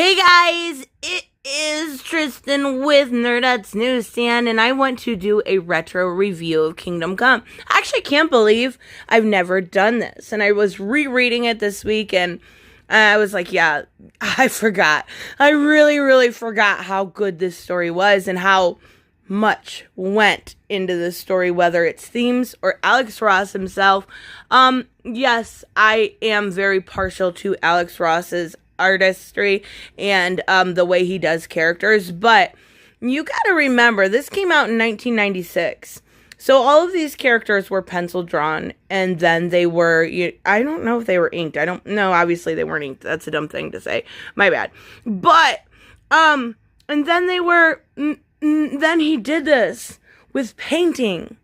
Hey guys, it is Tristan with Nerdette's Newsstand, and I want to do a retro review of Kingdom Come. I actually can't believe I've never done this, and I was rereading it this week, and I was like, yeah, I forgot. I really forgot how good this story was, and how much went into this story, whether it's themes or Alex Ross himself. Yes, I am very partial to Alex Ross's artistry and the way he does characters, but you gotta remember, this came out in 1996. So all of these characters were pencil drawn, and then they were, I don't know if they were inked. I don't know. Obviously they weren't inked. That's a dumb thing to say. My bad. But, and then then he did this with painting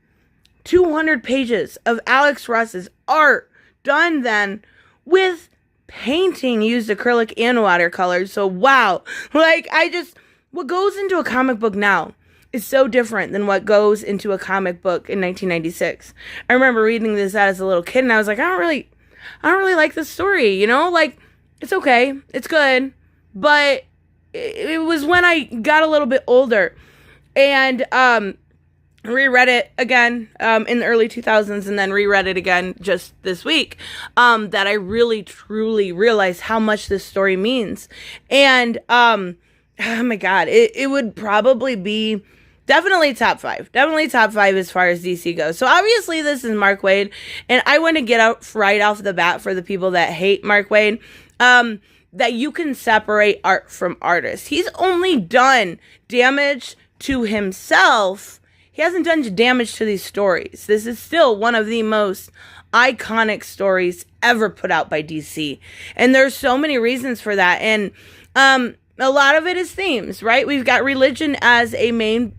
200 pages of Alex Ross's art done then with painting, used acrylic and watercolors. So wow, what goes into a comic book now is so different than what goes into a comic book in 1996. I remember reading this as a little kid, and I was like, I don't really like this story, it's okay, it's good, but it was when I got a little bit older and reread it again in the early 2000s, and then reread it again just this week, that I really truly realized how much this story means. And oh my god, it would probably be definitely top five as far as DC goes. So obviously this is Mark Waid, and I want to get out right off the bat for the people that hate Mark Waid, that you can separate art from artists. He's only done damage to himself. He hasn't done damage to these stories. This is still one of the most iconic stories ever put out by DC. And there's so many reasons for that. And a lot of it is themes, right? We've got religion as a main,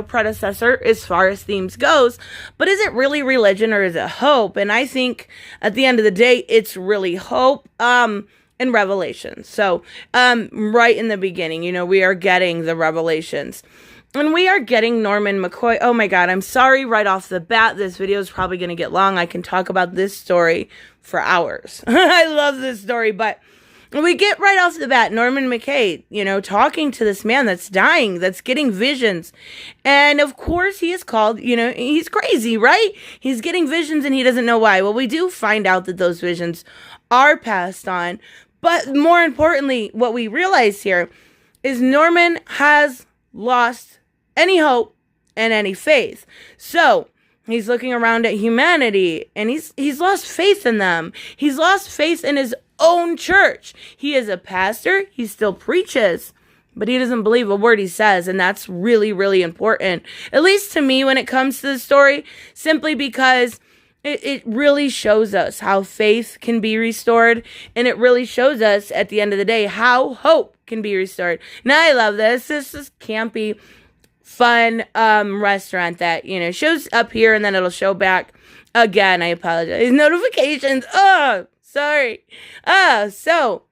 predecessor as far as themes goes. But is it really religion or is it hope? And I think at the end of the day, it's really hope and revelations. So right in the beginning, we are getting the revelations. And we are getting Norman McCoy. Oh my god, I'm sorry right off the bat. This video is probably going to get long. I can talk about this story for hours. I love this story, but we get right off the bat Norman McCoy, talking to this man that's dying, that's getting visions. And of course he is called, he's crazy, right? He's getting visions and he doesn't know why. Well, we do find out that those visions are passed on. But more importantly, what we realize here is Norman has lost any hope and any faith. So he's looking around at humanity, and he's lost faith in them. He's lost faith in his own church. He is a pastor. He still preaches, but he doesn't believe a word he says. And that's really important, at least to me, when it comes to the story, simply because it really shows us how faith can be restored. And it really shows us at the end of the day how hope can be restored. Now I love this. This is campy, fun restaurant that shows up here and then it'll show back again. I apologize. Notifications. Oh, sorry. So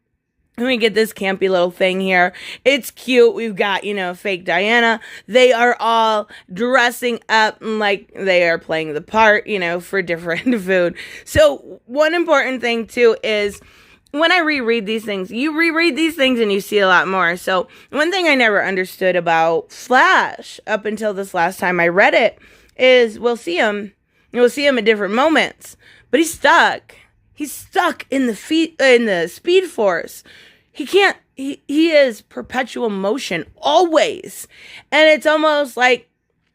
let me get this campy little thing here. It's cute. We've got fake Diana. They are all dressing up like they are playing the part, for different food. So one important thing too is, when I reread these things, you reread these things and you see a lot more. So one thing I never understood about Flash up until this last time I read it is we'll see him at different moments, but he's stuck. He's stuck in the Speed Force. He can't. He is perpetual motion always, and it's almost like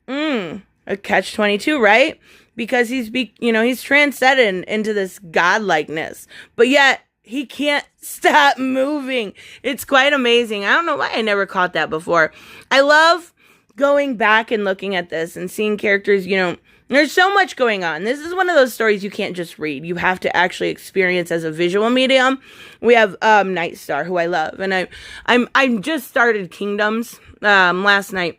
a catch-22, right? Because he's transcended into this godlikeness, but yet he can't stop moving. It's quite amazing. I don't know why I never caught that before. I love going back and looking at this and seeing characters, there's so much going on. This is one of those stories you can't just read. You have to actually experience as a visual medium. We have Nightstar, who I love. And I just started Kingdoms last night.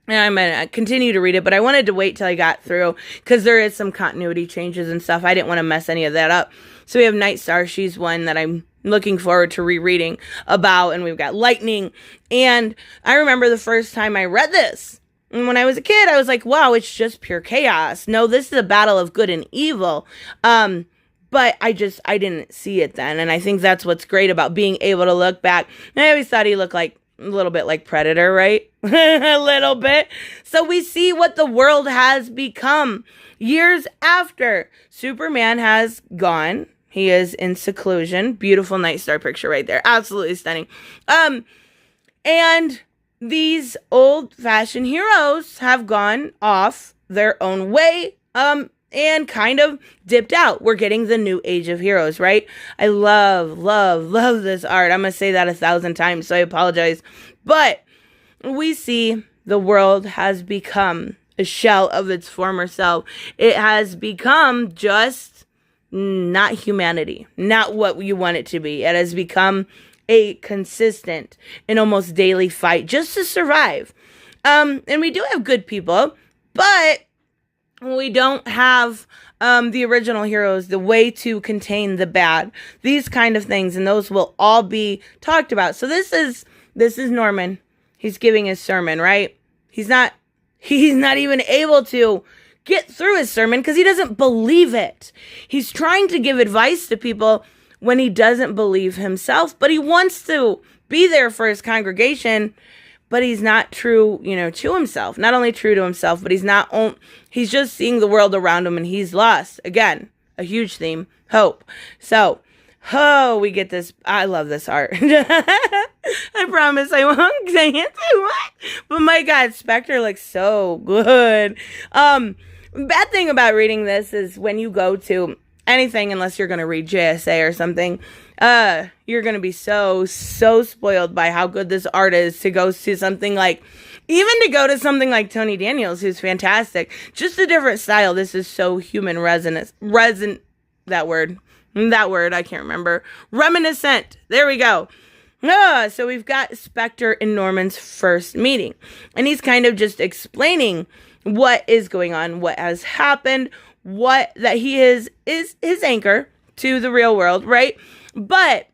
And I'm going to continue to read it, but I wanted to wait till I got through because there is some continuity changes and stuff. I didn't want to mess any of that up. So we have Nightstar. She's one that I'm looking forward to rereading about. And we've got Lightning. And I remember the first time I read this. And when I was a kid, I was like, wow, it's just pure chaos. No, this is a battle of good and evil. but I didn't see it then. And I think that's what's great about being able to look back. I always thought he looked like a little bit like Predator, right? A little bit. So we see what the world has become years after Superman has gone. He is in seclusion. Beautiful night star picture right there. Absolutely stunning. And these old-fashioned heroes have gone off their own way, and kind of dipped out. We're getting the new age of heroes, right? I love this art. I'm going to say that 1,000 times, so I apologize. But we see the world has become a shell of its former self. It has become just not humanity, not what you want it to be. It has become a consistent and almost daily fight just to survive. And we do have good people, but we don't have the original heroes, the way to contain the bad, these kind of things, and those will all be talked about. So this is Norman. He's giving his sermon, right? He's not even able to get through his sermon because he doesn't believe it. He's trying to give advice to people when he doesn't believe himself, but he wants to be there for his congregation. But he's not true, to himself. Not only true to himself, but he's just seeing the world around him and he's lost. Again, a huge theme, hope. So, we get this. I love this art. I promise I won't say it too much. But my God, Spectre looks so good. Bad thing about reading this is when you go to anything, unless you're going to read JSA or something, you're going to be so spoiled by how good this art is to go to something like, even to go to something like Tony Daniels, who's fantastic. Just a different style. This is so human that word, I can't remember. Reminiscent. There we go. So we've got Spectre and Norman's first meeting. And he's kind of just explaining what is going on, what has happened, that he is his anchor to the real world, right? But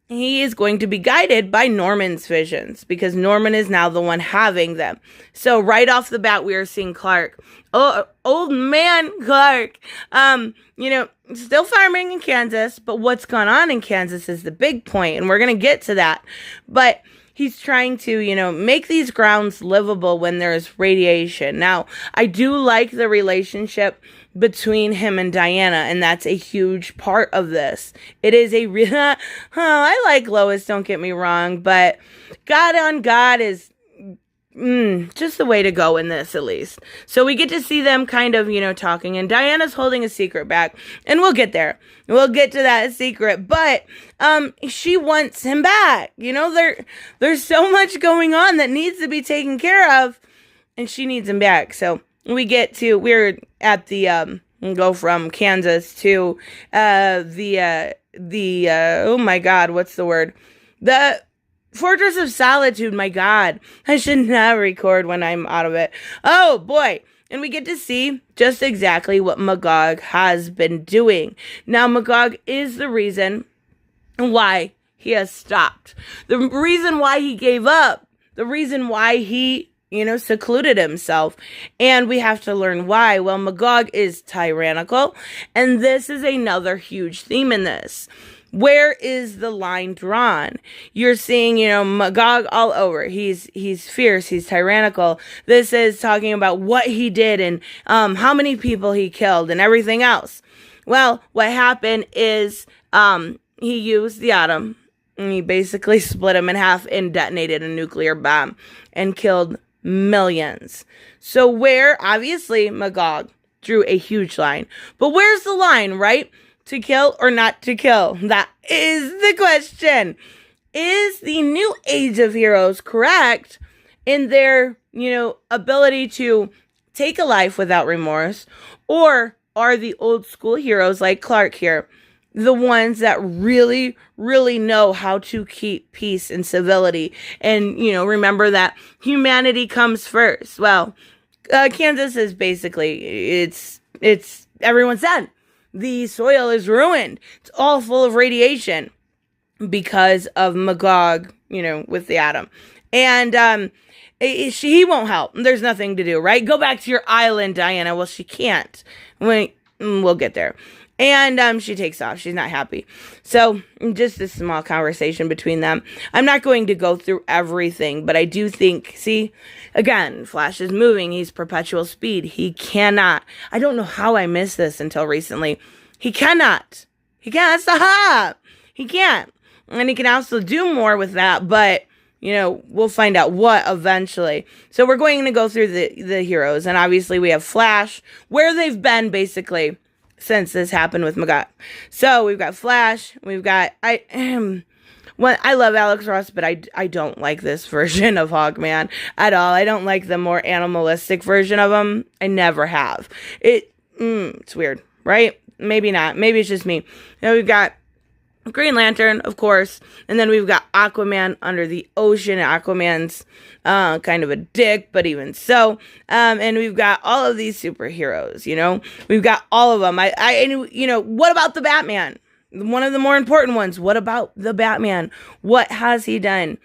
he is going to be guided by Norman's visions because Norman is now the one having them. So right off the bat, we are seeing Clark. Oh, old man Clark. Still farming in Kansas, but what's gone on in Kansas is the big point, and we're going to get to that. But he's trying to, make these grounds livable when there's radiation. Now, I do like the relationship between him and Diana, and that's a huge part of this. It is a real, I like Lois, don't get me wrong, but God on God is just the way to go in this, at least. So we get to see them kind of, talking, and Diana's holding a secret back, and we'll get there. We'll get to that secret, but she wants him back. There's so much going on that needs to be taken care of, and she needs him back. So we're at the go from Kansas to oh my God, what's the word? The Fortress of Solitude. My God, I should not record when I'm out of it. Oh boy. And we get to see just exactly what Magog has been doing. Now, Magog is the reason why he has stopped. The reason why he gave up. The reason why he secluded himself. And we have to learn why. Well, Magog is tyrannical. And this is another huge theme in this. Where is the line drawn? You're seeing, Magog all over. He's fierce. He's tyrannical. This is talking about what he did and how many people he killed and everything else. Well, what happened is he used the atom. And he basically split him in half and detonated a nuclear bomb and killed millions. So obviously, Magog drew a huge line. But where's the line, right? To kill or not to kill? That is the question. Is the new age of heroes correct in their, ability to take a life without remorse? Or are the old school heroes like Clark here the ones that really, really know how to keep peace and civility? And, remember that humanity comes first. Well, Kansas is basically, it's everyone's dead. The soil is ruined. It's all full of radiation because of Magog, with the atom. And he won't help. There's nothing to do, right? Go back to your island, Diana. Well, she can't. We'll get there. And she takes off. She's not happy. So just a small conversation between them. I'm not going to go through everything, but I do think, see, again, Flash is moving. He's perpetual speed. He cannot. I don't know how I missed this until recently. He cannot. He can't. That's the hop. He can't. And he can also do more with that, but we'll find out what eventually. So we're going to go through the heroes, and obviously we have Flash, where they've been basically since this happened with Magog. So we've got Flash, we've got I love Alex Ross, but I don't like this version of Hawkman at all. I don't like the more animalistic version of him. I never have. It's weird, right? Maybe not. Maybe it's just me. Now we've got Green Lantern, of course, and then we've got Aquaman under the ocean. Aquaman's kind of a dick, but even so. And we've got all of these superheroes, we've got all of them. What about the Batman? One of the more important ones. What about the Batman? What has he done?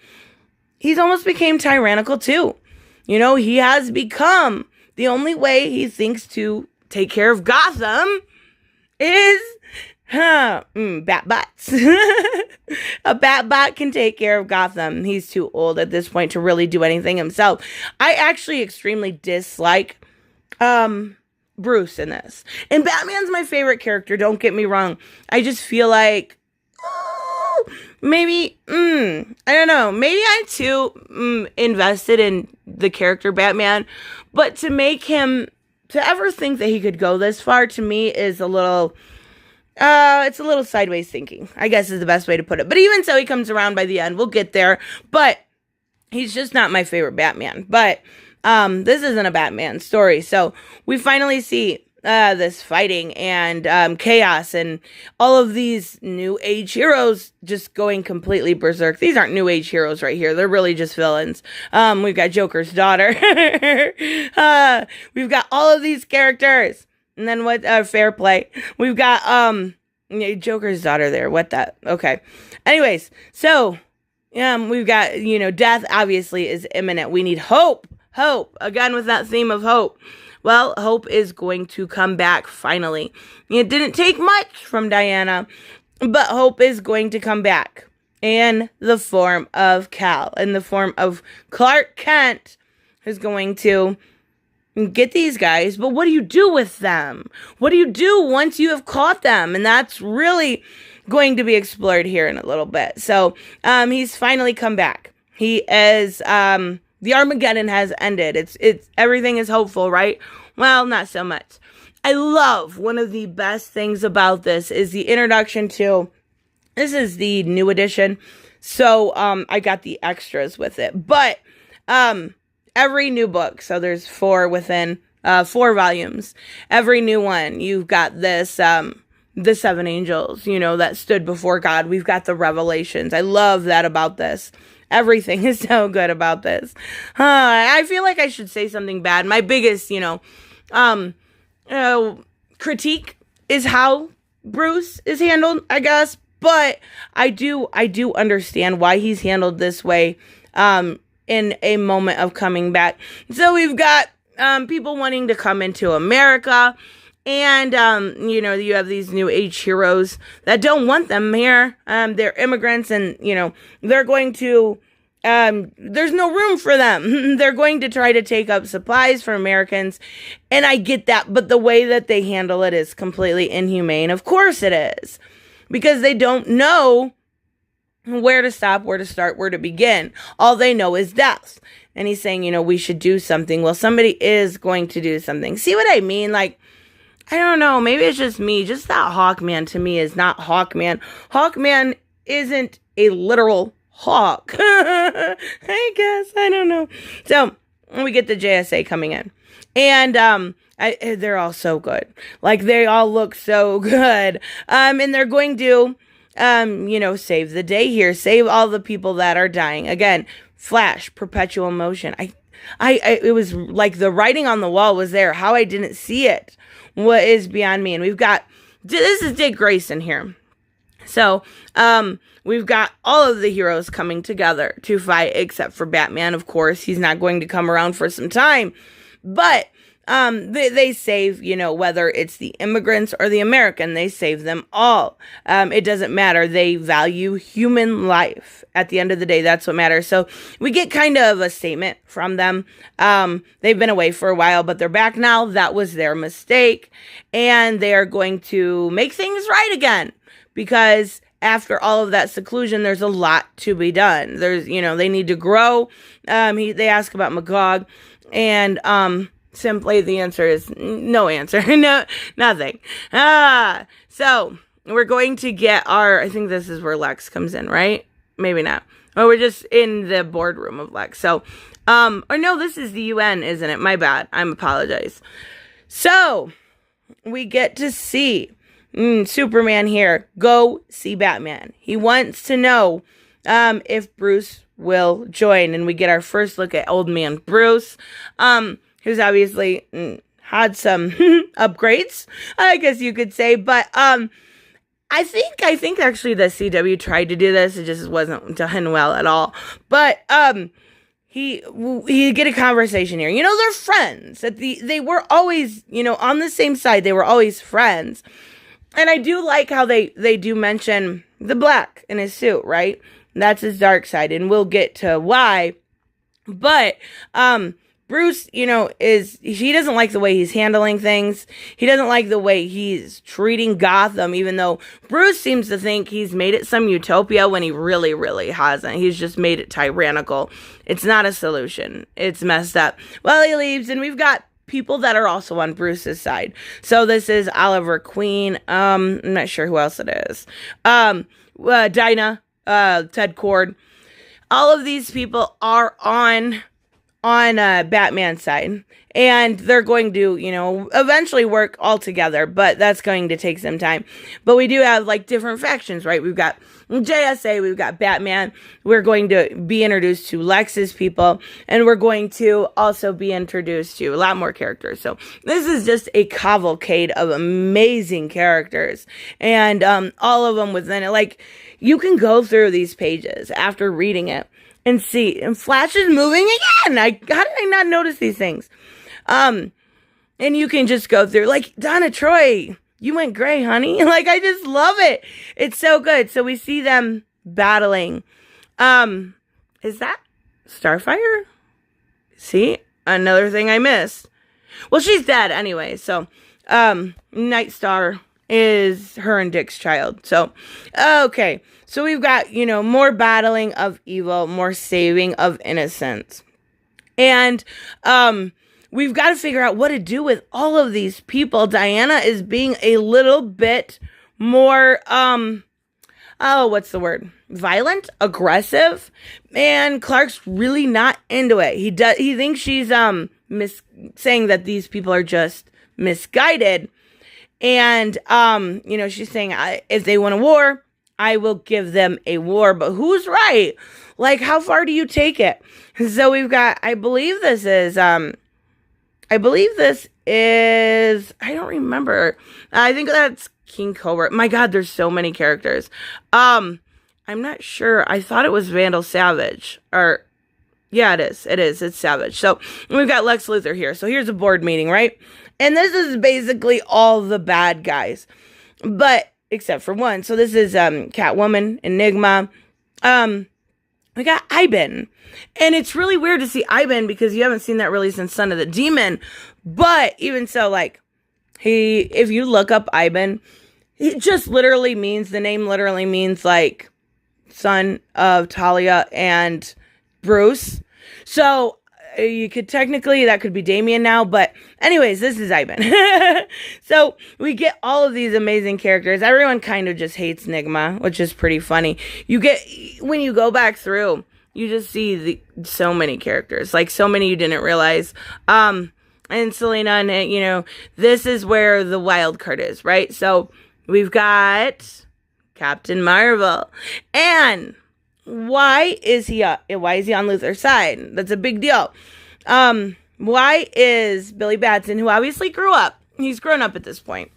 He's almost became tyrannical too. He has become, the only way he thinks to take care of Gotham is bat bots. A bat bot can take care of Gotham. He's too old at this point to really do anything himself. I actually extremely dislike Bruce in this. And Batman's my favorite character, don't get me wrong. I just feel like maybe I don't know, maybe I'm too invested in the character Batman, but to make him to ever think that he could go this far to me is a little it's a little sideways thinking, I guess is the best way to put it. But even so, he comes around by the end. We'll get there. But he's just not my favorite Batman. But this isn't a Batman story. So we finally see this fighting and chaos and all of these new age heroes just going completely berserk. These aren't new age heroes right here. They're really just villains. We've got Joker's daughter. We've got all of these characters. And then what, fair play. We've got, Joker's daughter there. What that? Okay. Anyways, so, we've got, death obviously is imminent. We need hope. Hope. Again, with that theme of hope. Well, hope is going to come back finally. It didn't take much from Diana, but hope is going to come back in the form of Cal, in the form of Clark Kent, who's going to get these guys, but what do you do with them? What do you do once you have caught them? And that's really going to be explored here in a little bit. So, he's finally come back. He is, the Armageddon has ended. It's everything is hopeful, right? Well, not so much. I love one of the best things about this is the introduction to, this is the new edition. So, I got the extras with it, but, every new book, so there's 4 within 4 volumes. Every new one, you've got this, the 7 angels, that stood before God. We've got the revelations. I love that about this. Everything is so good about this. I feel like I should say something bad. My biggest, critique is how Bruce is handled, I guess. But I do understand why he's handled this way, in a moment of coming back. So we've got people wanting to come into America, and you have these new age heroes that don't want them here. They're immigrants, and they're going to there's no room for them. They're going to try to take up supplies for Americans, and I get that, but the way that they handle it is completely inhumane. Of course it is, because they don't know where to stop, where to start, where to begin. All they know is death. And he's saying, we should do something. Well, somebody is going to do something. See what I mean? Like, I don't know. Maybe it's just me. Just that Hawkman to me is not Hawkman. Hawkman isn't a literal hawk. I guess. I don't know. So we get the JSA coming in. And they're all so good. Like, they all look so good. And they're going to save the day here, save all the people that are dying. Again, Flash, perpetual motion. It was like the writing on the wall was there. How I didn't see it, what is beyond me. And we've got, this is Dick Grayson here. So, we've got all of the heroes coming together to fight, except for Batman, of course. He's not going to come around for some time. But, they save, whether it's the immigrants or the American, they save them all. It doesn't matter. They value human life. At the end of the day, that's what matters. So we get kind of a statement from them. They've been away for a while, but they're back now. That was their mistake. And they are going to make things right again, because after all of that seclusion, there's a lot to be done. There's, they need to grow. They ask about Magog, and simply the answer is no answer. No, nothing. So we're going to get I think this is where Lex comes in, right? Maybe not. Oh, we're just in the boardroom of Lex. So, or no, this is the UN, isn't it? My bad. I apologize. So we get to see Superman here go see Batman. He wants to know if Bruce will join, and we get our first look at old man Bruce, who's obviously had some upgrades, I guess you could say. But I think actually the CW tried to do this. It just wasn't done well at all. But he get a conversation here. They're friends. They were always, on the same side. They were always friends. And I do like how they do mention the black in his suit, right? That's his dark side, and we'll get to why. But Bruce, he doesn't like the way he's handling things. He doesn't like the way he's treating Gotham, even though Bruce seems to think he's made it some utopia when he really, really hasn't. He's just made it tyrannical. It's not a solution. It's messed up. Well, he leaves, and we've got people that are also on Bruce's side. So this is Oliver Queen. I'm not sure who else it is. Dinah, Ted Cord. All of these people are on Batman's side, and they're going to, eventually work all together, but that's going to take some time. But we do have different factions, right? We've got JSA, we've got Batman. We're going to be introduced to Lex's people, and we're going to also be introduced to a lot more characters. So this is just a cavalcade of amazing characters, and all of them within it. You can go through these pages after reading it and see, and Flash is moving again. How did I not notice these things? And you can just go through, Donna Troy, you went gray, honey. I just love it. It's so good. So we see them battling. Is that Starfire? See, another thing I missed. Well, she's dead anyway. So, Night Star is her and Dick's child. So, okay. So we've got, more battling of evil, more saving of innocence. And we've got to figure out what to do with all of these people. Diana is being a little bit more, what's the word? Violent, aggressive. And Clark's really not into it. He thinks she's saying that these people are just misguided. And, she's saying, if they want a war, I will give them a war. But who's right? How far do you take it? So we've got, I believe this is, I don't remember. I think that's King Cobra. My God, there's so many characters. I'm not sure. I thought it was Vandal Savage. Yeah, it is. It's Savage. So we've got Lex Luthor here. So here's a board meeting, right? And this is basically all the bad guys. But, except for one. So this is Catwoman, Enigma. We got Ivan. And it's really weird to see Ivan because you haven't seen that really since Son of the Demon. But even so, if you look up Ivan, it just literally means, the name literally means son of Talia and Bruce. So you could technically, that could be Damien now, but anyways, this is Ivan. So we get all of these amazing characters. Everyone kind of just hates Enigma, which is pretty funny. When you go back through, you just see so many characters, so many you didn't realize. And Selena, and this is where the wild card is, right? So we've got Captain Marvel, and why is he on Luthor's side? That's a big deal. Why is Billy Batson, who obviously grew up, he's grown up at this point,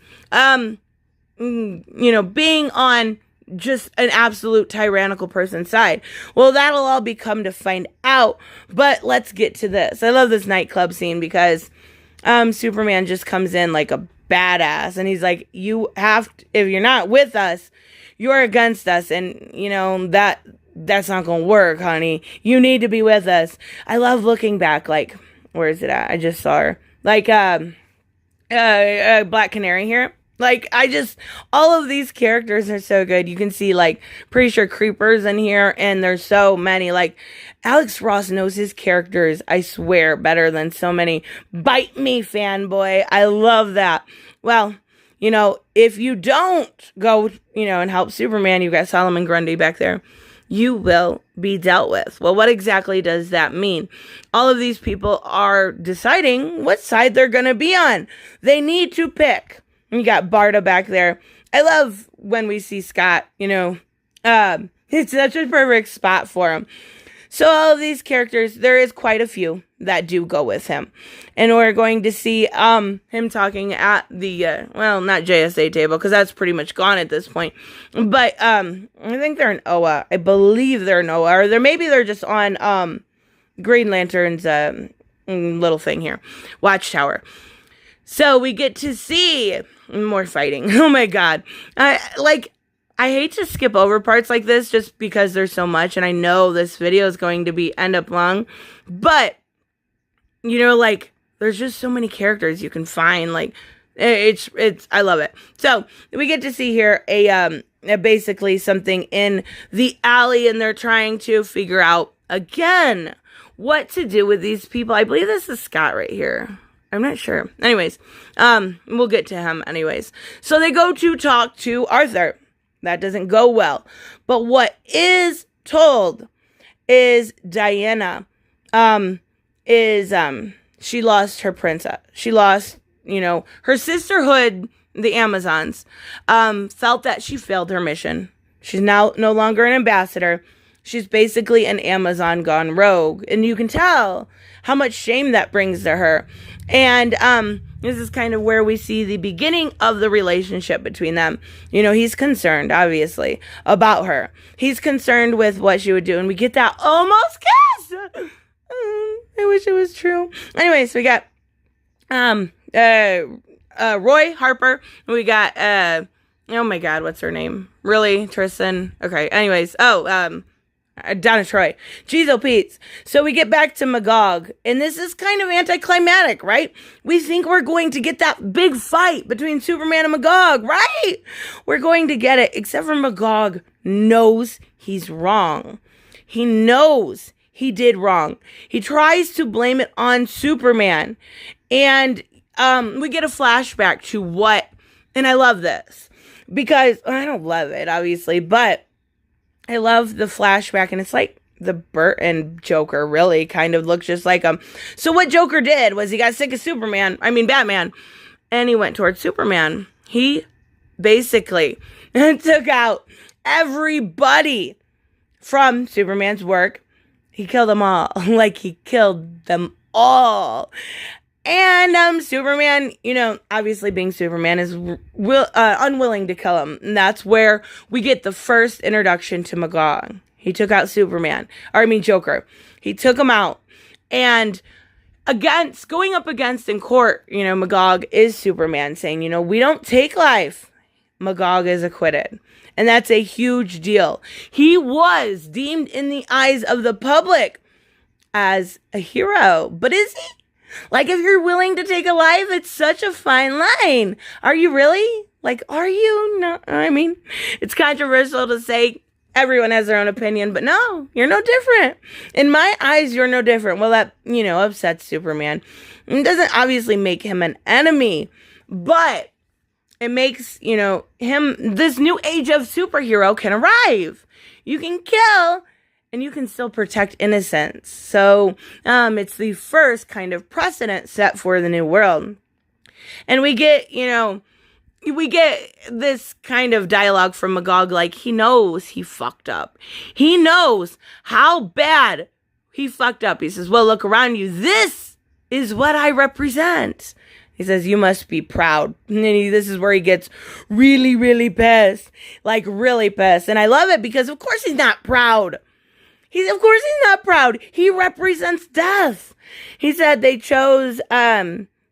being on just an absolute tyrannical person's side? Well, that'll all become to find out, but let's get to this. I love this nightclub scene because Superman just comes in like a badass, and he's like, you have to, if you're not with us, you're against us, and that's not gonna work, honey. You need to be with us. I love looking back, like, where is it at? I just saw her. Like, Black Canary here. Like, all of these characters are so good. You can see, like, pretty sure Creeper's in here, and there's so many. Like, Alex Ross knows his characters, I swear, better than so many. Bite me, fanboy. I love that. Well, if you don't go, and help Superman, you've got Solomon Grundy back there, you will be dealt with. Well, what exactly does that mean? All of these people are deciding what side they're going to be on. They need to pick. You got Barda back there. I love when we see Scott, it's such a perfect spot for him. So all of these characters, there is quite a few that do go with him. And we're going to see him talking at the, not JSA table, because that's pretty much gone at this point. But I think they're in Oa. I believe they're in Oa. Or maybe they're just on Green Lantern's little thing here. Watchtower. So we get to see more fighting. Oh my god. I hate to skip over parts like this just because there's so much, and I know this video is going to end up long, but there's just so many characters you can find. Like, I love it. So we get to see here a basically something in the alley, and they're trying to figure out again what to do with these people. I believe this is Scott right here. I'm not sure. Anyways, we'll get to him anyways. So they go to talk to Arthur. That doesn't go well. But what is told is Diana, she lost her princess. She lost, her sisterhood, the Amazons, felt that she failed her mission. She's now no longer an ambassador. She's basically an Amazon gone rogue. And you can tell how much shame that brings to her. And this is kind of where we see the beginning of the relationship between them. He's concerned, obviously, about her. He's concerned with what she would do. And we get that almost kiss. I wish it was true. Anyways, we got Roy Harper. We got, oh my God, what's her name? Really? Tristan? Okay, anyways. Donna Troy. Jeez, oh Pete's. So we get back to Magog, and this is kind of anticlimactic, right? We think we're going to get that big fight between Superman and Magog, right? We're going to get it, except for Magog knows he's wrong. He knows he did wrong. He tries to blame it on Superman, and we get a flashback to what, and I love this, because I don't love it, obviously, but I love the flashback, and it's like the Burton Joker really kind of looks just like him. So what Joker did was he got sick of Batman, and he went towards Superman. He basically took out everybody from Superman's work. He killed them all. He killed them all. And Superman, obviously being Superman, is unwilling to kill him. And that's where we get the first introduction to Magog. He took out Joker. He took him out. And going up against in court, Magog is Superman saying, we don't take life. Magog is acquitted. And that's a huge deal. He was deemed in the eyes of the public as a hero. But is he? If you're willing to take a life, it's such a fine line. Are you really? Are you? No, it's controversial to say everyone has their own opinion, but no, you're no different. In my eyes, you're no different. Well, that, upsets Superman. It doesn't obviously make him an enemy, but it makes, him, this new age of superhero can arrive. You can kill, and you can still protect innocence. So, it's the first kind of precedent set for the new world. And we get, this kind of dialogue from Magog, he knows he fucked up. He knows how bad he fucked up. He says, well, look around you. This is what I represent. He says, you must be proud. And then this is where he gets really, really pissed. Really pissed. And I love it because, of course, he's not proud. Of course he's not proud. He represents death. He said they chose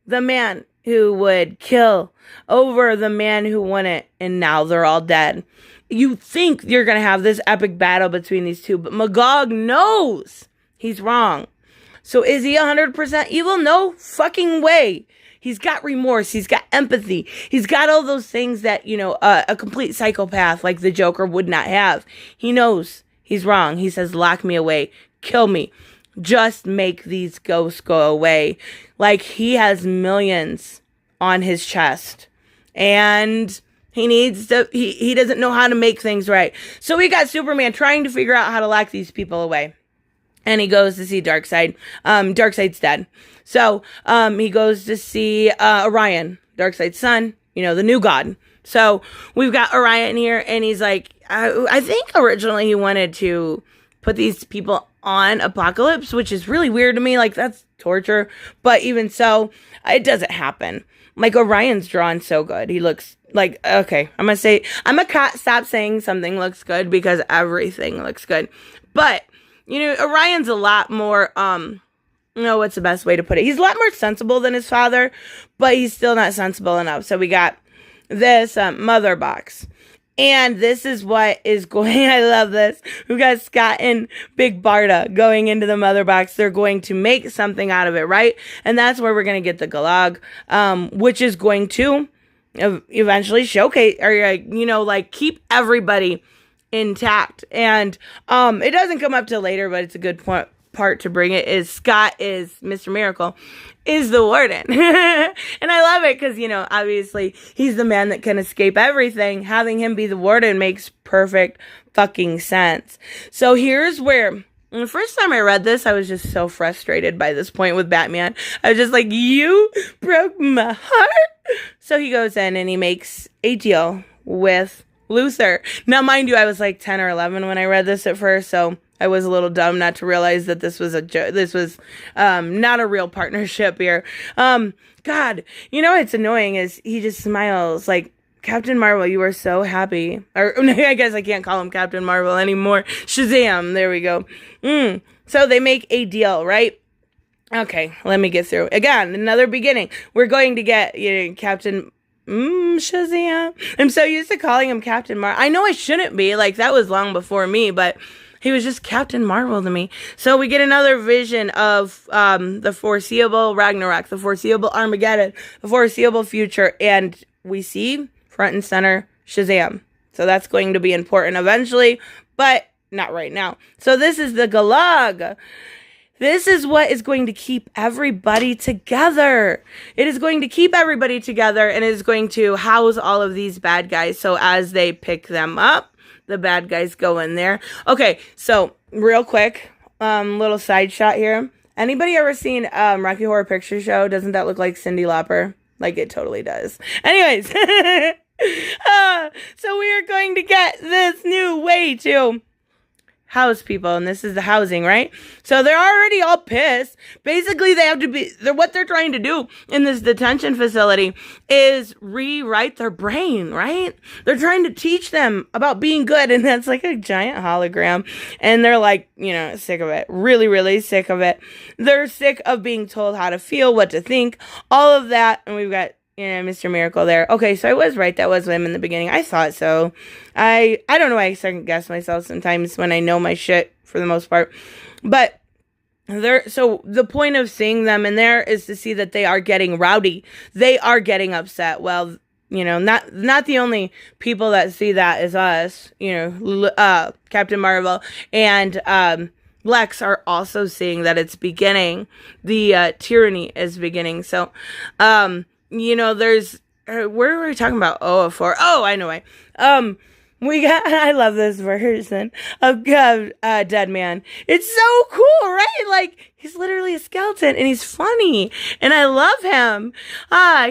the man who would kill over the man who wouldn't, and now they're all dead. You think you're going to have this epic battle between these two, but Magog knows he's wrong. So is he 100% evil? No fucking way. He's got remorse. He's got empathy. He's got all those things that, a complete psychopath like the Joker would not have. He knows he's wrong. He says, lock me away. Kill me. Just make these ghosts go away. Like, he has millions on his chest. And he needs to, he doesn't know how to make things right. So we got Superman trying to figure out how to lock these people away. And he goes to see Darkseid. Darkseid's dead. So he goes to see Orion, Darkseid's son, the new god. So we've got Orion here, and he's like, I think originally he wanted to put these people on Apocalypse, which is really weird to me. Like, that's torture. But even so, it doesn't happen. Like, Orion's drawn so good. He looks like, okay, I'm going to stop saying something looks good because everything looks good. But, Orion's a lot more, what's the best way to put it? He's a lot more sensible than his father, but he's still not sensible enough. So we got this mother box. And this is what is going, I love this. We've got Scott and Big Barda going into the mother box. They're going to make something out of it, right? And that's where we're going to get the Galag, which is going to eventually showcase, or, keep everybody intact. And it doesn't come up till later, but it's a good part to bring it, is Scott is Mr. Miracle, is the warden. And I love it because, obviously he's the man that can escape everything. Having him be the warden makes perfect fucking sense. So here's where, the first time I read this, I was just so frustrated by this point with Batman. I was just like, you broke my heart. So he goes in and he makes a deal with Luthor. Now, mind you, I was like 10 or 11 when I read this at first, so I was a little dumb not to realize that this was not a real partnership here. God, what's annoying is he just smiles like, Captain Marvel, you are so happy. Or I guess I can't call him Captain Marvel anymore. Shazam, there we go. So they make a deal, right? Okay, let me get through. Again, another beginning. We're going to get Captain Shazam. I'm so used to calling him Captain Marvel. I know I shouldn't be. Like, that was long before me, but he was just Captain Marvel to me. So we get another vision of the foreseeable Ragnarok, the foreseeable Armageddon, the foreseeable future, and we see front and center Shazam. So that's going to be important eventually, but not right now. So this is the Galag. This is what is going to keep everybody together. It is going to keep everybody together, and it is going to house all of these bad guys. So as they pick them up, the bad guys go in there. Okay, so real quick, little side shot here. Anybody ever seen Rocky Horror Picture Show? Doesn't that look like Cyndi Lauper? Like, it totally does. Anyways, so we are going to get this new way to house people, and this is the housing, right? So they're already all pissed. Basically, what they're trying to do in this detention facility is rewrite their brain, right? They're trying to teach them about being good, and that's like a giant hologram, and they're like, sick of it. Really, really sick of it. They're sick of being told how to feel, what to think, all of that, and we've got Mr. Miracle there. Okay, so I was right. That was him in the beginning. I thought so. I don't know why I second guess myself sometimes when I know my shit for the most part. But so the point of seeing them in there is to see that they are getting rowdy. They are getting upset. Well, not the only people that see that is us. Captain Marvel and Lex are also seeing that it's beginning. The tyranny is beginning. So, there's, where were we talking about? Oh, I know why. I love this version of Dead Man. It's so cool, right? Like, he's literally a skeleton, and he's funny, and I love him.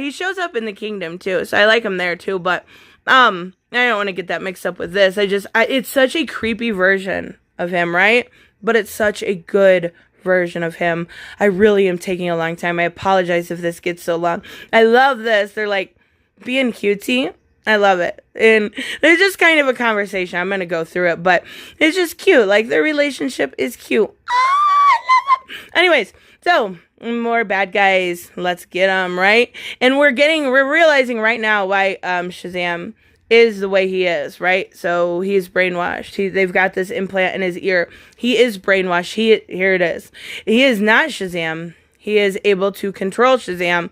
He shows up in the Kingdom, too, so I like him there, too, but, I don't want to get that mixed up with this. It's such a creepy version of him, right? But it's such a good version of him. I really am taking a long time. I apologize if this gets so long. I love this. They're like being cutesy. I love it. And there's just kind of a conversation. I'm going to go through it, but it's just cute. Like, their relationship is cute. I love them. Anyways, so more bad guys. Let's get them, right? And we're realizing right now why Shazam is the way he is, right? So he's brainwashed. They've got this implant in his ear. He is brainwashed. Here it is. He is not Shazam. He is able to control Shazam. It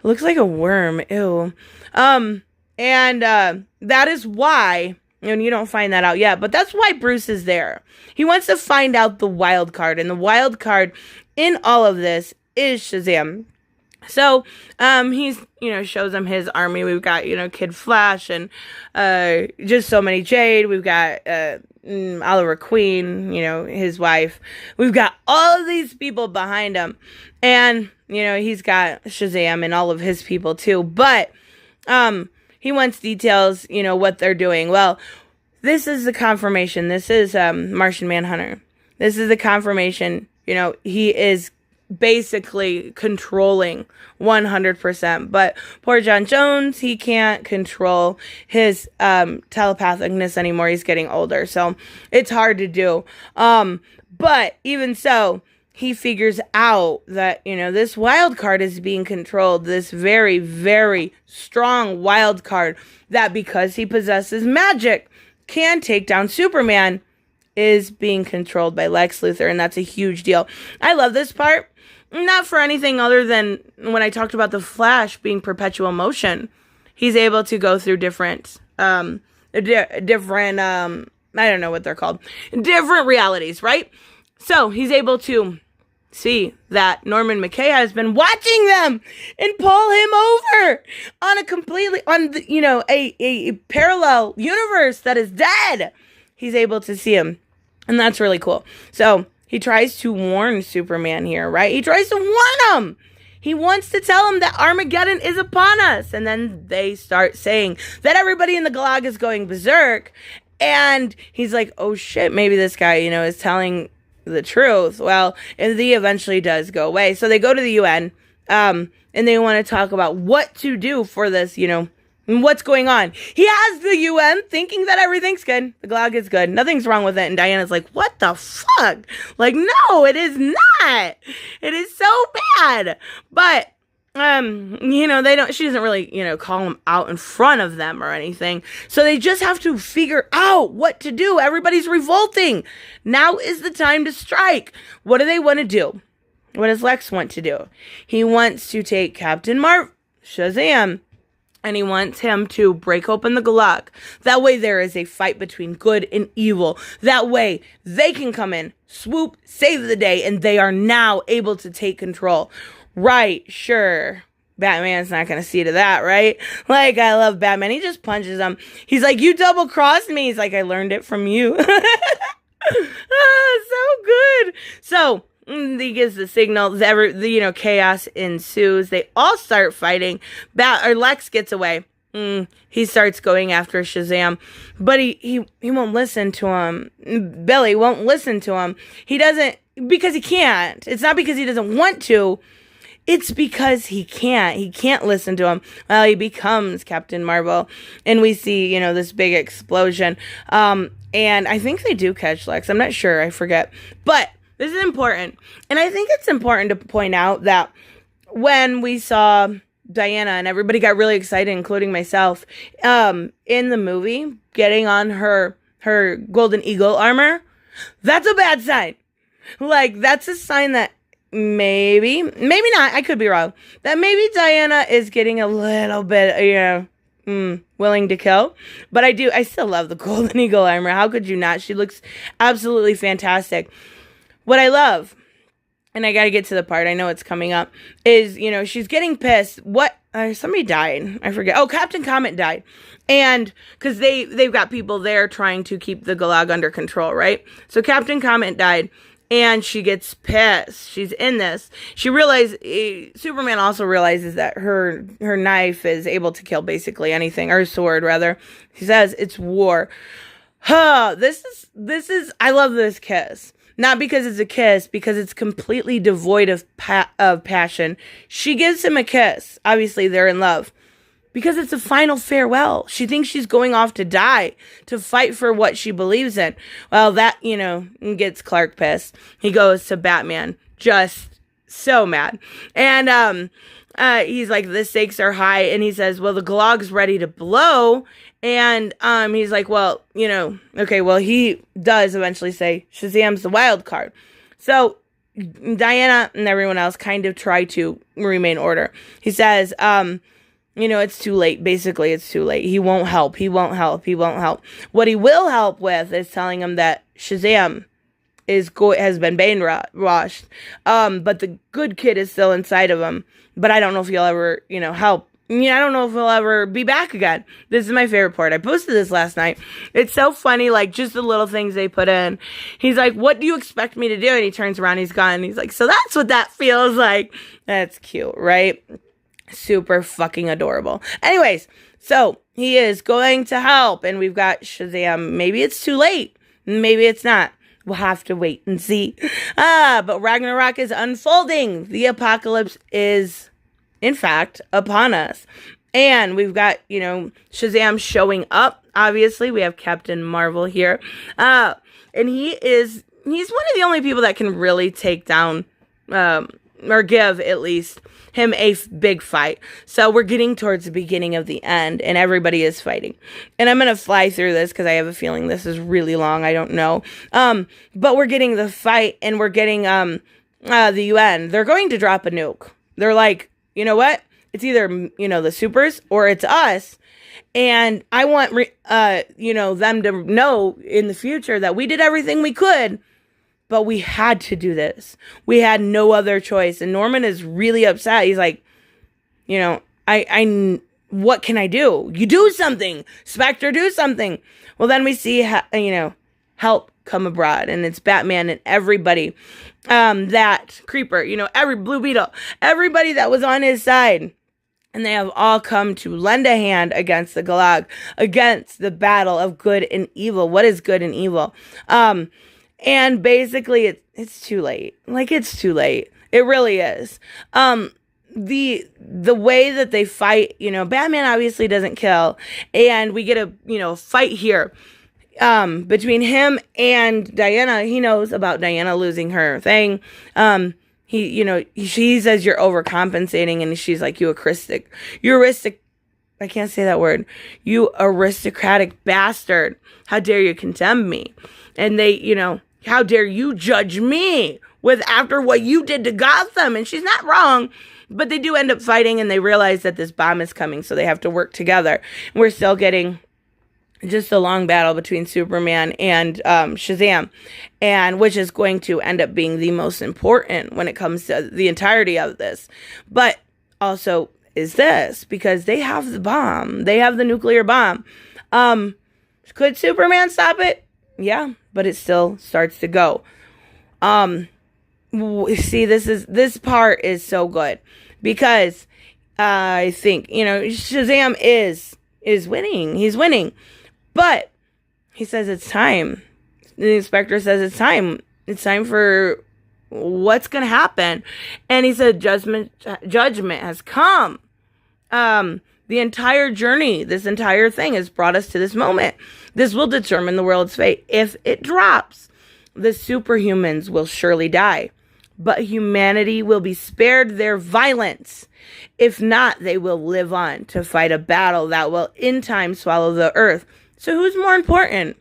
looks like a worm. Ew. And that is why, and you don't find that out yet, but that's why Bruce is there. He wants to find out the wild card, and the wild card in all of this is Shazam. So, he's, shows him his army. We've got, Kid Flash and, just so many Jade. We've got, Oliver Queen, his wife. We've got all of these people behind him. And, he's got Shazam and all of his people too. But, he wants details, what they're doing. Well, this is the confirmation. This is, Martian Manhunter. This is the confirmation, he is basically controlling 100%, but poor John Jones, he can't control his telepathicness anymore. He's getting older, so it's hard to do. But even so, he figures out that, this wild card is being controlled, this very, very strong wild card that, because he possesses magic, can take down Superman, is being controlled by Lex Luthor, and that's a huge deal. I love this part. Not for anything other than when I talked about the Flash being perpetual motion. He's able to go through different, I don't know what they're called, different realities, right? So he's able to see that Norman McKay has been watching them and pull him over on a parallel universe that is dead. He's able to see him, and that's really cool. So he tries to warn Superman here, right? He tries to warn him. He wants to tell him that Armageddon is upon us. And then they start saying that everybody in the Gulag is going berserk. And he's like, oh shit, maybe this guy, is telling the truth. Well, and he eventually does go away. So they go to the UN, and they want to talk about what to do for this, what's going on. He has the UN thinking that everything's good. The Gulag is good. Nothing's wrong with it. And Diana's like, what the fuck? Like, no, it is not. It is so bad. But, she doesn't really, call him out in front of them or anything. So they just have to figure out what to do. Everybody's revolting. Now is the time to strike. What do they want to do? What does Lex want to do? He wants to take Captain Shazam, and he wants him to break open the Gulag. That way there is a fight between good and evil. That way they can come in, swoop, save the day, and they are now able to take control. Right, sure. Batman's not going to see to that, right? Like, I love Batman. He just punches him. He's like, you double-crossed me. He's like, I learned it from you. So good. So he gives the signal. Chaos ensues. They all start fighting. Lex gets away. He starts going after Shazam, but he won't listen to him. Billy won't listen to him. He doesn't, because he can't. It's not because he doesn't want to. It's because he can't. He can't listen to him. Well, he becomes Captain Marvel, and we see, this big explosion. And I think they do catch Lex. I'm not sure. I forget. But this is important. And I think it's important to point out that when we saw Diana, and everybody got really excited, including myself, in the movie, getting on her Golden Eagle armor, that's a bad sign. Like, that's a sign that maybe not, I could be wrong, that maybe Diana is getting a little bit, willing to kill. But I still love the Golden Eagle armor. How could you not? She looks absolutely fantastic. What I love, and I gotta get to the part, I know it's coming up, is, she's getting pissed. Somebody died. I forget. Oh, Captain Comet died. And, because they've got people there trying to keep the Gulag under control, right? So Captain Comet died, and she gets pissed. She's in this. She realizes, Superman also realizes that her knife is able to kill basically anything, or sword, rather. He says, it's war. This is, I love this kiss. Not because it's a kiss, because it's completely devoid of passion. She gives him a kiss. Obviously, they're in love. Because it's a final farewell. She thinks she's going off to die, to fight for what she believes in. Well, that, gets Clark pissed. He goes to Batman, just so mad. And he's like, the stakes are high. And he says, well, the Glog's ready to blow. And he's like, well, okay, well, he does eventually say Shazam's the wild card. So Diana and everyone else kind of try to remain order. He says, it's too late. Basically, it's too late. He won't help. He won't help. He won't help. What he will help with is telling him that Shazam has been brainwashed. But the good kid is still inside of him. But I don't know if he'll ever, help. I don't know if he'll ever be back again. This is my favorite part. I posted this last night. It's so funny, like, just the little things they put in. He's like, what do you expect me to do? And he turns around, he's gone. He's like, so that's what that feels like. That's cute, right? Super fucking adorable. Anyways, so he is going to help, and we've got Shazam. Maybe it's too late. Maybe it's not. We'll have to wait and see. But Ragnarok is unfolding. The apocalypse is, in fact, upon us. And we've got, Shazam showing up. Obviously, we have Captain Marvel here. And he's one of the only people that can really take down, or give, at least, him a big fight. So we're getting towards the beginning of the end, and everybody is fighting. And I'm going to fly through this because I have a feeling this is really long. I don't know. But we're getting the fight, and we're getting the UN. They're going to drop a nuke. They're like, you know what? It's either, the supers or it's us. And I want, them to know in the future that we did everything we could, but we had to do this. We had no other choice. And Norman is really upset. He's like, what can I do? You do something. Spectre, do something. Well, then we see, help come abroad. And it's Batman and everybody. That Creeper, every Blue Beetle, everybody that was on his side. And they have all come to lend a hand against the Glog, against the battle of good and evil. What is good and evil? And basically it's too late. Like, it's too late. It really is. The way that they fight, Batman obviously doesn't kill, and we get a, fight here. Between him and Diana. He knows about Diana losing her thing. She says you're overcompensating, and she's like, you I can't say that word. You aristocratic bastard. How dare you condemn me? And they, how dare you judge me after what you did to Gotham? And she's not wrong, but they do end up fighting, and they realize that this bomb is coming, so they have to work together. And we're still getting just a long battle between Superman and Shazam, and which is going to end up being the most important when it comes to the entirety of this. But also is this, because they have the bomb. They have the nuclear bomb. Could Superman stop it? Yeah, but it still starts to go. See, this part is so good, because I think, Shazam is winning. He's winning. But he says it's time. The inspector says it's time. It's time for what's going to happen. And he said judgment has come. The entire journey, this entire thing has brought us to this moment. This will determine the world's fate. If it drops, the superhumans will surely die. But humanity will be spared their violence. If not, they will live on to fight a battle that will in time swallow the earth. So who's more important?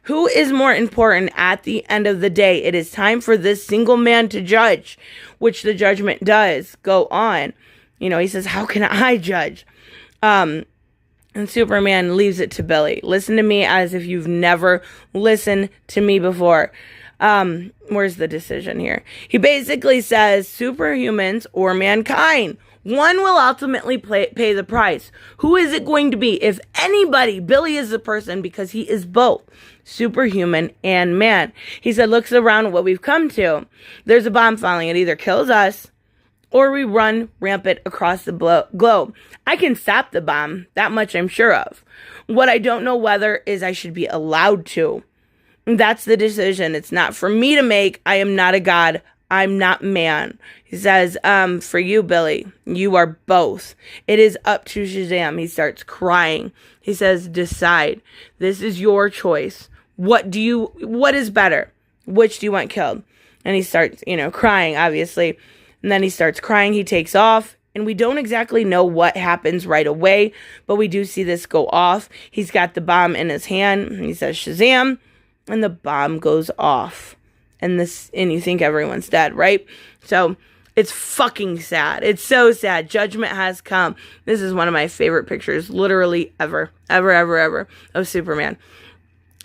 Who is more important at the end of the day? It is time for this single man to judge, which the judgment does go on. He says, how can I judge? And Superman leaves it to Billy. Listen to me as if you've never listened to me before. Where's the decision here? He basically says superhumans or mankind. One will ultimately pay the price. Who is it going to be? If anybody, Billy is the person, because he is both superhuman and man. He said, looks around what we've come to. There's a bomb falling. It either kills us or we run rampant across the globe. I can stop the bomb. That much I'm sure of. What I don't know whether is I should be allowed to. That's the decision. It's not for me to make. I am not a god. I'm not man. He says, for you, Billy, you are both. It is up to Shazam. He starts crying. He says, decide. This is your choice. What is better? Which do you want killed? And he starts, crying, obviously. And then he starts crying. He takes off. And we don't exactly know what happens right away, but we do see this go off. He's got the bomb in his hand. And he says, Shazam. And the bomb goes off. And you think everyone's dead, right? So it's fucking sad. It's so sad. Judgment has come. This is one of my favorite pictures, literally ever of Superman.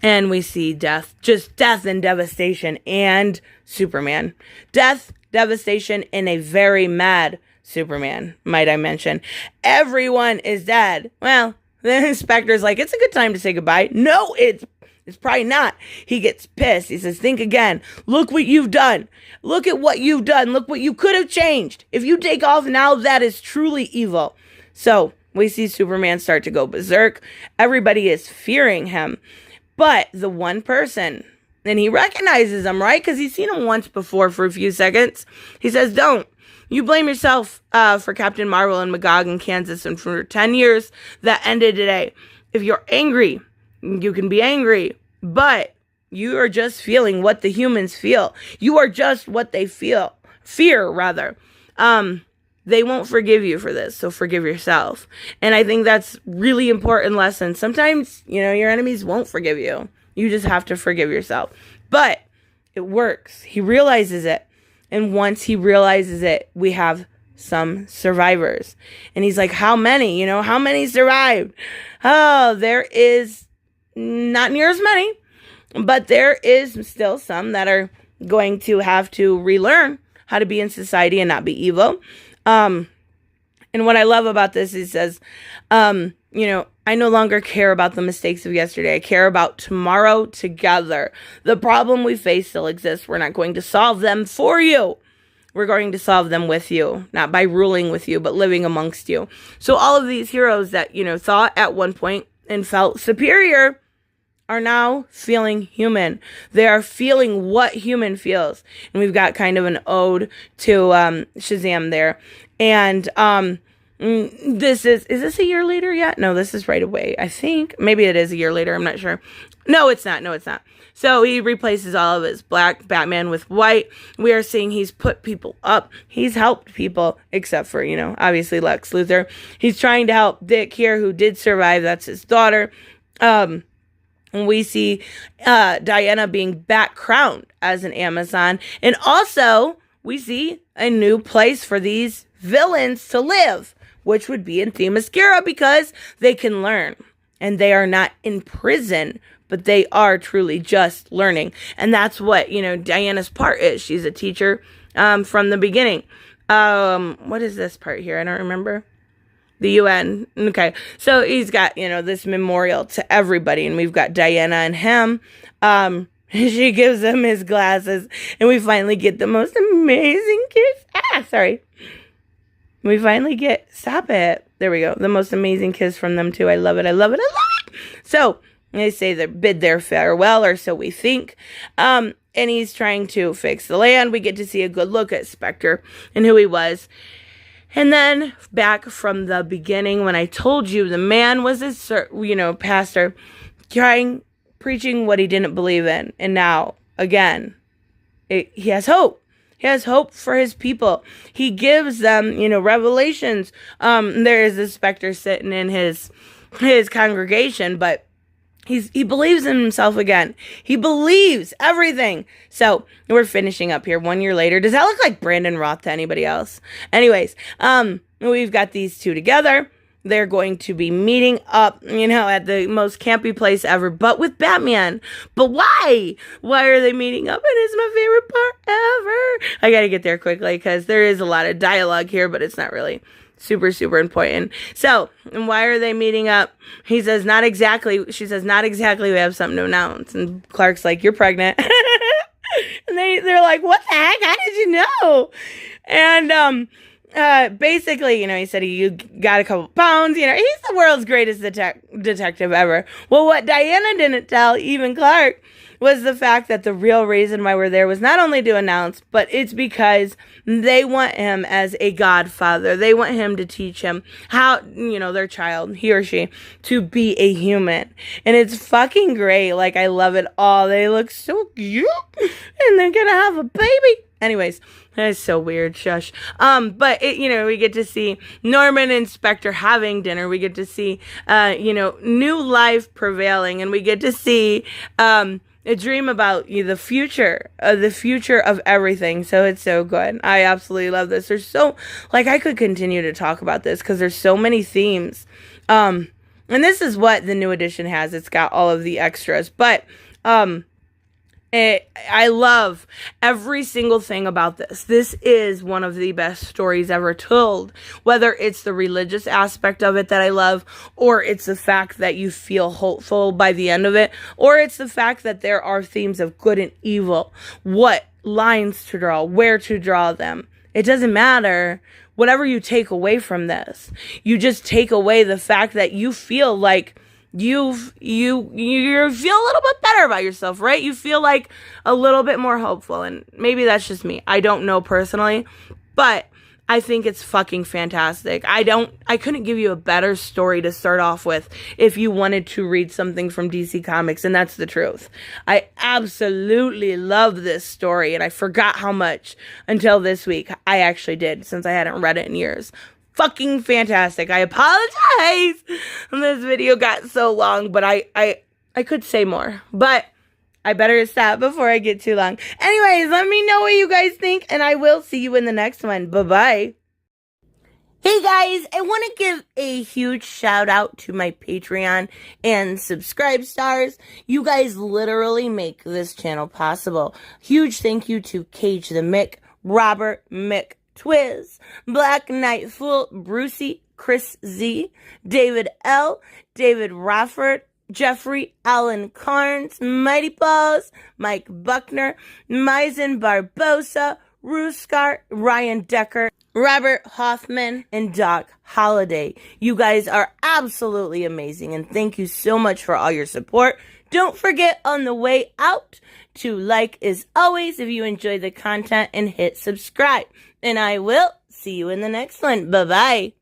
And we see death, just death and devastation, and Superman. Death, devastation, and a very mad Superman, might I mention. Everyone is dead. Well, the inspector's like, it's a good time to say goodbye. No, it's probably not. He gets pissed. He says, think again. Look what you've done. Look at what you've done. Look what you could have changed. If you take off now, that is truly evil. So we see Superman start to go berserk. Everybody is fearing him. But the one person, and he recognizes him, right? Because he's seen him once before for a few seconds. He says, don't. You blame yourself for Captain Marvel and Magog in Kansas and for 10 years that ended today. If you're angry, you can be angry, but you are just feeling what the humans feel. You are just what they feel. Fear, rather. They won't forgive you for this, so forgive yourself. And I think that's really important lesson. Sometimes, your enemies won't forgive you. You just have to forgive yourself. But it works. He realizes it. And once he realizes it, we have some survivors. And he's like, how many? How many survived? Oh, there is not near as many, but there is still some that are going to have to relearn how to be in society and not be evil. And what I love about this, he says, I no longer care about the mistakes of yesterday. I care about tomorrow together. The problem we face still exists. We're not going to solve them for you. We're going to solve them with you, not by ruling with you, but living amongst you. So all of these heroes that, thought at one point and felt superior are now feeling human. They are feeling what human feels. And we've got kind of an ode to Shazam there. And is this a year later yet? No, this is right away, I think. Maybe it is a year later. I'm not sure. No, it's not. So he replaces all of his black Batman with white. We are seeing he's put people up. He's helped people, except for, obviously Lex Luthor. He's trying to help Dick here, who did survive. That's his daughter. And we see Diana being back crowned as an Amazon. And also, we see a new place for these villains to live, which would be in Themyscira, because they can learn. And they are not in prison, but they are truly just learning. And that's what, Diana's part is. She's a teacher from the beginning. What is this part here? I don't remember. The UN. Okay. So he's got, this memorial to everybody. And we've got Diana and him. She gives him his glasses. And we finally get the most amazing kiss. Sorry. We finally get, stop it. There we go. The most amazing kiss from them too. I love it. So they say they bid their farewell, or so we think. And he's trying to fix the land. We get to see a good look at Spectre and who he was. And then back from the beginning, when I told you the man was a, pastor, preaching what he didn't believe in. And now, again, he has hope. He has hope for his people. He gives them, revelations. There is a Spectre sitting in his congregation, but he believes in himself again. He believes everything. So we're finishing up here 1 year later. Does that look like Brandon Roth to anybody else? Anyways, we've got these two together. They're going to be meeting up, at the most campy place ever, but with Batman. But why? Why are they meeting up? And it's my favorite part ever. I gotta get there quickly because there is a lot of dialogue here, but it's not really super, super important. So, and why are they meeting up? He says, not exactly. She says, not exactly. We have something to announce. And Clark's like, you're pregnant. And they're like, what the heck? How did you know? And, basically, he said he got a couple pounds, he's the world's greatest detective ever. Well, what Diana didn't tell even Clark was the fact that the real reason why we're there was not only to announce, but it's because they want him as a godfather. They want him to teach him how, their child, he or she, to be a human. And it's fucking great. Like, I love it all. They look so cute. And they're gonna have a baby. Anyways, that's so weird. Shush. But we get to see Norman and Spectre having dinner. We get to see, new life prevailing, and we get to see, a dream about the future of everything. So it's so good. I absolutely love this. There's I could continue to talk about this because there's so many themes. And this is what the new edition has. It's got all of the extras, but, I love every single thing about this. This is one of the best stories ever told, whether it's the religious aspect of it that I love, or it's the fact that you feel hopeful by the end of it, or it's the fact that there are themes of good and evil, what lines to draw, where to draw them. It doesn't matter. Whatever you take away from this, you just take away the fact that you feel like you feel a little bit better about yourself, right? You feel like a little bit more hopeful, and maybe that's just me. I don't know personally, but I think it's fucking fantastic. I couldn't give you a better story to start off with if you wanted to read something from DC Comics, and that's the truth. I absolutely love this story, and I forgot how much until this week. I actually did, since I hadn't read it in years. Fucking fantastic. I apologize. This video got so long, but I could say more, but I better stop before I get too long. Anyways, let me know what you guys think, and I will see you in the next one. Bye-bye. Hey guys, I want to give a huge shout out to my Patreon and subscribe stars. You guys literally make this channel possible. Huge thank you to Cage the Mick, Robert Mick, Twiz, Black Knight Fool, Brucey, Chris Z, David L, David Rafford, Jeffrey Allen Carnes, Mighty Paws, Mike Buckner, Maizen Barbosa, Ruskar, Ryan Decker, Robert Hoffman, and Doc Holliday. You guys are absolutely amazing, and thank you so much for all your support. Don't forget on the way out to like as always if you enjoy the content, and hit subscribe. And I will see you in the next one. Bye-bye.